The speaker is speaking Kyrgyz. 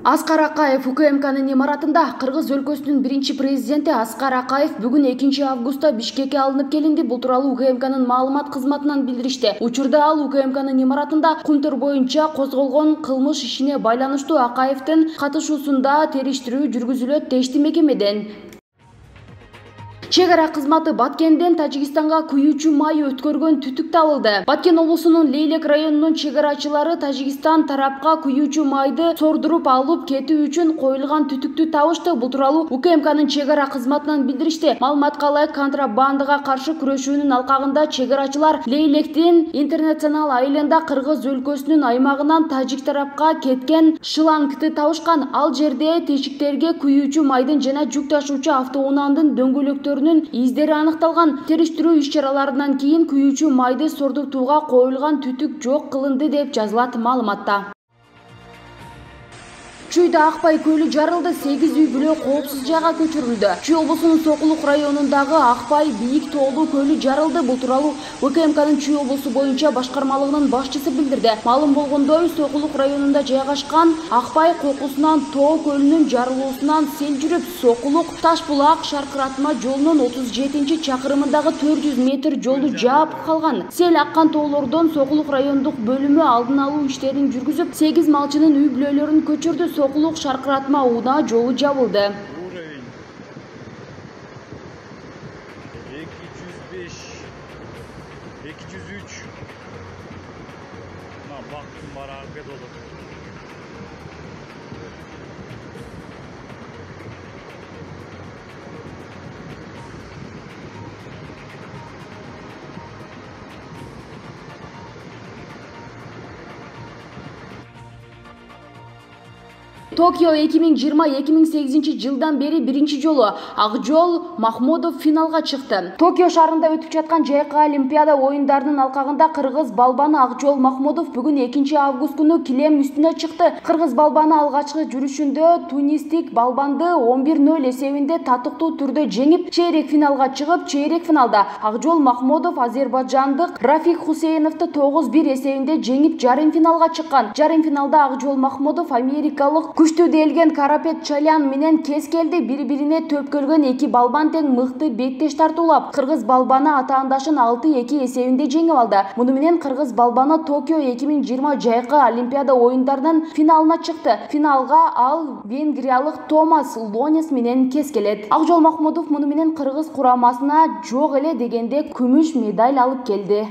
Аскар Акаев УКМКнын имаратында Кыргыз өлкөсүнүн биринчи президенти Аскар Акаев бүгүн 2-августта Бишкекке алынып келинди. Бул тууралуу УКМКнын маалымат кызматынан билдиришти. Учурда ал УКМКнын имаратында Кумтөр боюнча козголгон кылмыш ишине байланыштуу Акаевдин катышуусунда териштирүү жүргүзүлөт дешти мекемеден. Чек ара кызматы Баткенден Тажикстанга күйүүчү май өткөргөн түтүк табылды. Баткен облусунун Лейлек районунун чек арачылары Тажикстан тарапка күйүүчү майды сордуруп алып кетүү үчүн коюлган түтүктү табышты. Бул тууралуу УКМКнын чек ара кызматынан билдиришти. Маалыматка ылайык, контрабандага каршы күрөшүүнүн алкагында чек арачылар Лейлектин Интернационал айылында Кыргыз өлкөсүнүн аймагынан Тажик тарапка кеткен шлангты табышкан. Ал жерде тешиктерге күйүүчү майдын жана жүк ташуучу автоунаанын дөңгөлөктөрүнүн издери аныкталган. Териштирүү иш-чараларынан кийин күйүүчү майды сордуртууга коюлган түтүк жок кылынды деп жазылат маалыматта. Чүйдө Акбай көлү жарылды, 8 үй бүлө коопсуз жайга көчүрүлдү. Чүй облусунун Сокулук районундагы Акбай бийик тоолуу көлү жарылды. Бул тууралуу УКМКнын Чүй облусу боюнча башкармалыгынын башчысы билдирди. Маалым болгондой, Сокулук районунда жайгашкан Акбай кокусунан тоо көлүнүн жарылуусунан сел жүрүп, Сокулук Таш-Булак шаркыратма жолунун 37-чакырымындагы 400 метр жолду жаап калган. Сел аккан тоолордон Сокулук райондук бөлүмү алдын алуу иштерин жүргүзүп, 8 малчынын үй бүлөлөрүн көчүрдү. Сокулук шаркыратма унаа жолу жабылды. 205, 203. Baktım var arka dolu. Токио 2020-2008 жылдан бери биринчи жолу Акжол Махмудов финалга чыкты. Токио шаарында өтүп жаткан жайкы Олимпиада оюндарынын алкагында кыргыз балбаны Акжол Махмудов бүгүн 2-август күнү килем үстүнө чыкты. Кыргыз балбаны алгачкы жүрүшүндө тунистик балбанды 11-0 эсебинде татыктуу түрдө жеңип, чейрек финалга чыгып, чейрек финалда Акжол Махмудов азербайжандык Рафик Хусейновду 9-1 эсебинде жеңип, жарым финалга чыккан. Жарым финалда Акжол Махмудов америкалык күчтүү делген Карапет Чалян менен кес келди. Бири-бирине төпкөлгөн эки балбан тең мыкты беттеш тартуулап, кыргыз балбаны атаандашын 6-2 эсебинде жеңип алды. Муну менен кыргыз балбаны Токио 2020 жайкы Олимпиада оюндарынын финалына чыкты. Финалга ал венгриялык Томас Лонес менен кес келет. Акжол Махмудов муну менен кыргыз курамасына жок эле дегенде күмүш медаль алып келди.